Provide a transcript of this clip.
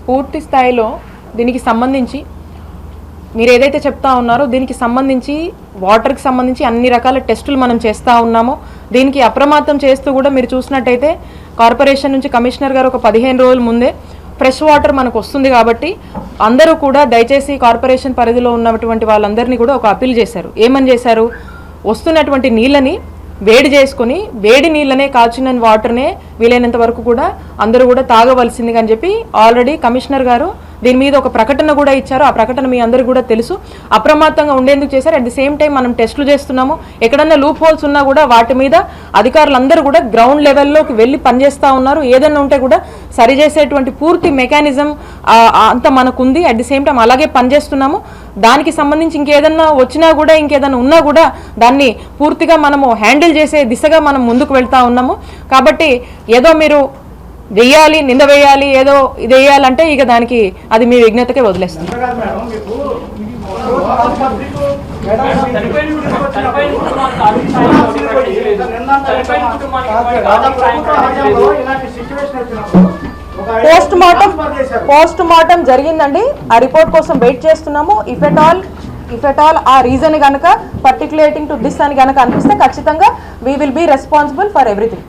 పూర్తి స్థాయిలో దీనికి సంబంధించి మీరు ఏదైతే చెప్తా ఉన్నారో దీనికి సంబంధించి వాటర్కి సంబంధించి అన్ని రకాల టెస్టులు మనం చేస్తూ ఉన్నామో దీనికి అప్రమత్తం చేస్తూ కూడా మీరు చూసినట్టయితే కార్పొరేషన్ నుంచి కమిషనర్ గారు ఒక 15 రోజుల ముందే ఫ్రెష్ వాటర్ మనకు వస్తుంది కాబట్టి అందరూ కూడా దయచేసి కార్పొరేషన్ పరిధిలో ఉన్నటువంటి వాళ్ళందరినీ కూడా ఒక అప్పీల్ చేశారు. ఏమని చేశారు, వస్తున్నటువంటి నీళ్ళని వేడి చేసుకుని వేడి నీళ్ళనే కాచిన వాటర్నే వీలైనంత వరకు కూడా అందరూ కూడా తాగవలసింది అని చెప్పి ఆల్రెడీ కమిషనర్ గారు దీని మీద ఒక ప్రకటన కూడా ఇచ్చారు. ఆ ప్రకటన మీ అందరికీ కూడా తెలుసు. అప్రమత్తంగా ఉండేందుకు చేశారు. అట్ ది సేమ్ టైం మనం టెస్టులు చేస్తున్నాము. ఎక్కడన్నా లూప్ హోల్స్ ఉన్నా కూడా వాటి మీద అధికారులందరూ కూడా గ్రౌండ్ లెవెల్లోకి వెళ్ళి పనిచేస్తూ ఉన్నారు. ఏదన్నా ఉంటే కూడా సరిచేసేటువంటి పూర్తి మెకానిజం అంతా మనకుంది. అట్ ది సేమ్ టైం అలాగే పనిచేస్తున్నాము. దానికి సంబంధించి ఇంకేదన్నా వచ్చినా కూడా ఇంకేదన్నా ఉన్నా కూడా దాన్ని పూర్తిగా మనము హ్యాండిల్ చేసే దిశగా మనం ముందుకు వెళ్తా ఉన్నాము. కాబట్టి ఏదో మీరు వెయ్యాలి, నింద వేయాలి, ఏదో ఇది వేయాలంటే ఇక దానికి అది మీ విజ్ఞతకే వదిలేస్తుంది. పోస్ట్ మార్టం జరిగిందండి. ఆ రిపోర్ట్ కోసం వెయిట్ చేస్తున్నాము. If at all a reason గనక పర్టికులేటింగ్ టు దిస్ అని గనక అనిపిస్తే ఖచ్చితంగా we will be responsible for everything.